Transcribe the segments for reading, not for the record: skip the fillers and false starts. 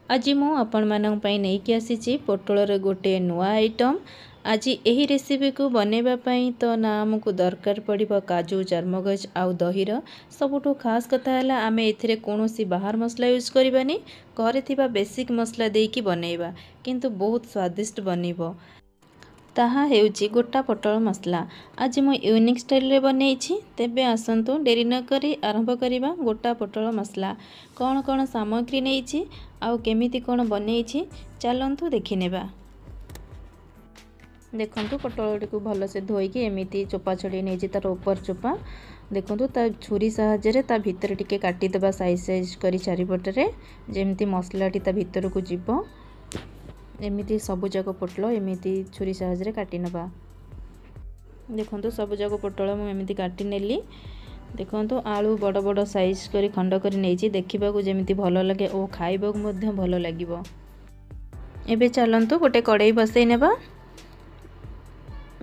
आज मु आपण मानक पई नहीं कि आसी पोटल गोटे नुआ आइटम। आज यही रेसिपी को बनैबा पई तो ना हमको दरकार पड़िबो काजू चारमगज आउ दहीर। सबुठु खास कथा है आम ए कौनसी बाहर मसला यूज करबानी, घरे थिबा बेसिक मसला देकी बनैबा, किंतु बहुत स्वादिष्ट बनिबो। ताहा हेउची गोटा पोटल मसला। आज मु यूनिक स्टाइल रे बनैछि। तेबे आसंतु डेरी न करी आरंभ करिबा गोटा पोटल मसला। कौन कौन सामग्री नैछि आउ केमिति कौन बनैछि चलंतु देखिनेबा। देखंतु पोटल को भल से धोईकी एमिति चोपा छड़ी नैछि, तार ऊपर चोपा देखंतु ता छुरी साहाय्य ता भितर टिके काटी देबा साइज साइज करी चारिपटरे, जेमिति मसलाटी ता भितर को जिवो। एमिति सबु जाक पोटल एमिति छुरी साहाय्य काटी नबा। देखंतु सबु जाक पोटल मु एमिति काटी नेली। देखंतु आलू बड़ बड़ साइज करी खंड करी नैछि, देखिबा को जेमिति भल लागे ओ खाइबा को मध्य भल लागिबो। एबे चलंतु गोटे कड़ाई बसई नेबा।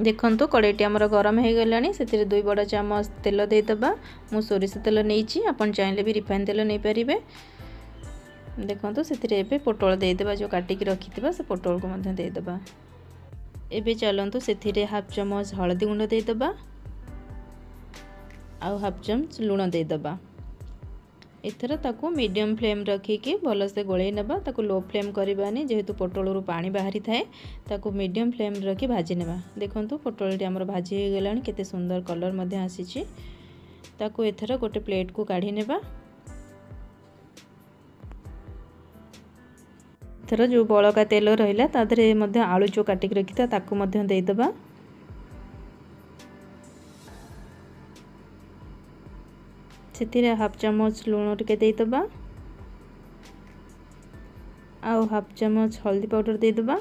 देखंतु कड़ाईटी हमर गरम हो गलानी, सेतिरे 2 बड़ चामच तेल दे दबा। मु सोरिष तेल नैछि, आपण चाहिले भी रिफाइन तेल नै परिबे। देखंतु सेतिरे एबे पोटल दे देबा, जो काटी की रखिथिबा से पोटल को मध्य दे देबा। एबे चलंतु सेतिरे हाफ चमच हळदी गुंड दे देबा आउ हाफ चमच लूण दे देबा। एथरा ताकू मीडियम फ्लेम रखी के भल से गोळै नेबा। ताकू लो फ्लेम करबानी, जेहेतु पोटल रु पानी बाहरी थाए, ताकू मीडियम फ्लेम रखी भाजी नेबा। देखंतु पोटल टी हमर भाजी हो गलानी, केते सुंदर कलर मध्य आसीची। ताकू एथरा गोटे प्लेट को काढी नेबा। एथरा जो बळका तेल रहिला तादरे मध्य आलू जो काटी के रखिता ताकू मध्य दे देबा। सेतिरे हाफ चमच लूण टिके दे देबा आउ हाफ चमच हल्दी पाउडर दे देबा।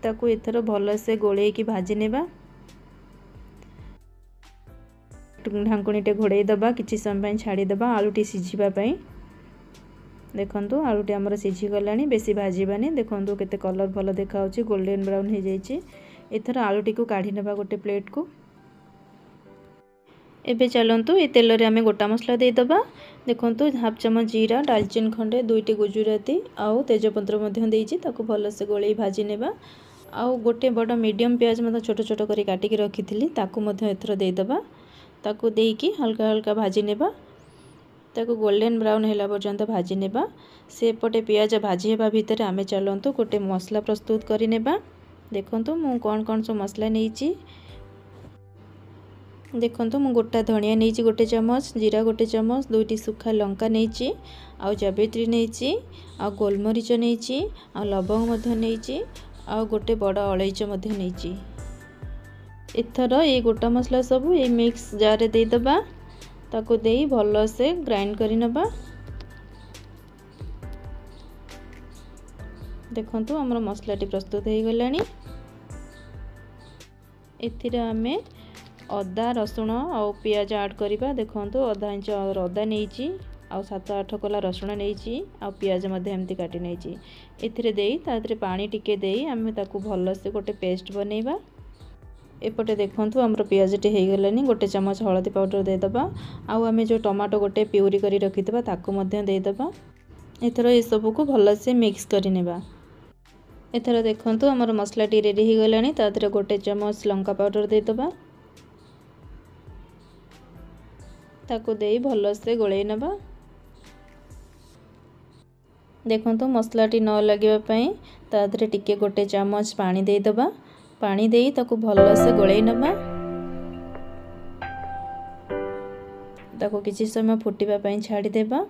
ताकू एथरा भल से गोळे की भाजी नेबा। ढांकुणीटे घोड़े दबा, किछि समय छाड़ी दबा आलूटी सिझिबा पई। देखंतु आलूटी हमर सिझी गलानी, बेसी भाजीबानी। देखंतु केते कलर भल देखा होची, गोल्डन ब्राउन हो जाईची। एथरा आलूटी को काढी नेबा गोटे प्लेट को। एबे चलंतु ए तेल रे आमे गोटा मसला दे दबा। देखंतु हाफ चमच जीरा, दालचीनी खंडे, 2टी गुजराती आउ तेजपत्र मध्य देइची। ताकू भल से गोळै भाजी नेबा। आउ गोटे बड़ मीडियम प्याज मत छोट छोट करी काटी के रखिथिली, ताकू मध्य एथरा दे दबा। ताकू देइकी हल्का हल्का भाजी नेबा। ताकू गोल्डन ब्राउन होला पर्यंत भाजी नेबा। से पटे प्याज भाजी हेबा भितर आमे चलंतु गोटे मसला प्रस्तुत करि नेबा। देखंतु मु कोन कोन सो मसला नेइची। देखंतु मु गोटा धनिया नेइची गोटे चमच, जीरा गोटे चमच, 2टी सुखा लंका नेइची, आउ जावित्री नेइची, आउ गोलमरीच नेइची, आउ लवंग मध्य नेइची, आउ गोटे बड़ अलैच मध्य नेइची। एथर ए गोटा मसला सब ए मिक्स जार रे दे दबा। ताकू देई भल से ग्राइंड करि नबा। देखंतु हमर मसलाटी प्रस्तुत हो गलानी। एथिरे आमे अदा रसुण और पियाज ऐड करिबा। देखंतु आधा इंच अदा नेइची, आउ 7-8 कोला रसुण नेइची, आउ पियाज मध्य एमती काटी नेइची। एथिरे देई तादरे पानी टिके देई आमे ताकू भल से गोटे पेस्ट बनैबा। एपटे देखंतु हमर पियाजटी हो गलानी। गोटे चमच हळदी पाउडर दे दबा। आउ आमे जो टमाटो गोटे प्यूरी करी रखितबा ताकू मध्य दे दबा। एथरा ए सब को भल से मिक्स करि नेबा। एथरा देखंतु हमर मसलाटी रेडी हो गलानी। तादरे गोटे चमच लंका पाउडर दे दबा। ताकू देई भल से गोळै नबा। देखंतु मसलाटी न लागिबा पई तादरे टिके गोटे चमच पानी दे दबा। पानी देई ताकू भल से गोळै नबा। ताकू किछि समय फुटिबा पई छाडी देबा।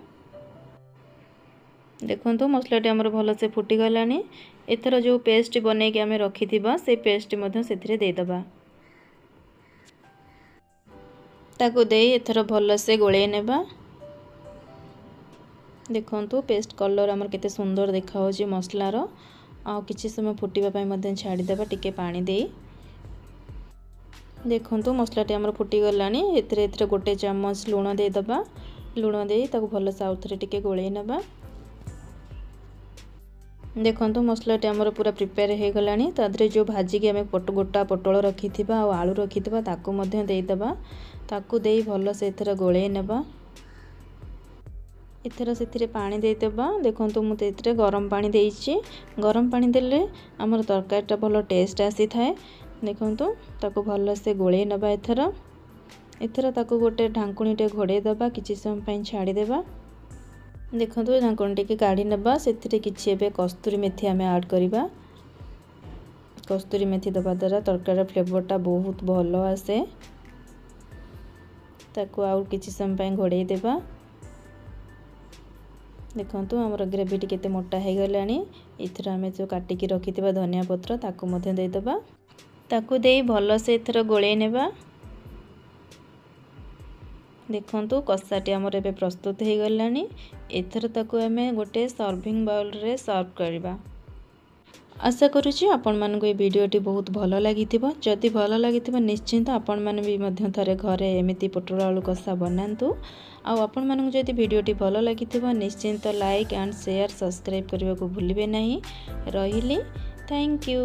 देखंतु मसलाटी हमर भल से फुटी गलानी। एथरा जो पेस्ट बनै के हमें रखिथिबा से पेस्ट मध्य सेथिरे दे दबा। ताकू देई एथरा भल से गोळै नेबा। देखंतु पेस्ट कलर हमर केते सुंदर देखा होची मसलार। आ किछि समय फुटिबा पई मध्य छाडी देबा टिके पानी देई। देखंतु मसलाटी हमर फुटी गलानी। एथरे गोटे चमच लूण दे दबा। लूण देई ताकू भल से आउथरे टिके गोळै नेबा। देखंतु मसलाटी हमर पूरा प्रिपेयर हो गलानी। तादरे जो भाजी के हमें गोटा पोटल रखिथिबा आ आलू रखिथिबा ताकू मध्य देई दबा। ताकू देई भल से एथरा गोळै नेबा। एथर से पानी देदेबा। देखो मुझे गरम पानी देइछि। गरम पानी देले आमर तरकारीटा भल टेस्ट आसी थाए। देखो ताको भल से गोले नबा। एथर ताको गोटे ढांकुणीटे घोड़े दबा, किछि समय पई छाड़ी देबा। देखो ढांकुणी के काढ़ी नबा। सेथिरे किछि एबे कस्तूरी मेथी आमे ऐड करिबा। कस्तूरी मेथी दबा द्वारा तरकारी फ्लेवरटा बहुत भल आसे। ताको आउ किछि समय पई घोड़े देबा। देखो आमर ग्रेवी केते मोटा हो गलानी। एथर आमे जो काटिकी रखिथिबा धनिया पत्र ताको मध्ये दे देबा। ताको देई भल से एथर गोळे नेबा। देखो कषाटी आमर एबे प्रस्तुत हो गलानी। एथर ताको आमे गोटे सर्विंग बाउल रे सर्व करबा। आशा करुछि आपण मानको ए वीडियोटी बहुत भल लागिथिबो। जदि भल लागिथिबो निश्चिंत आपण माने भी मध्य थरे घरे एमिति पोटଳ आलू कषा बनांतु। आ आपण मानको जदि वीडियोटी भल लागिथिबो निश्चिंत लाइक एंड शेयर सब्सक्राइब करबा को भूलिबे नहीं। रहिली, थैंक यू।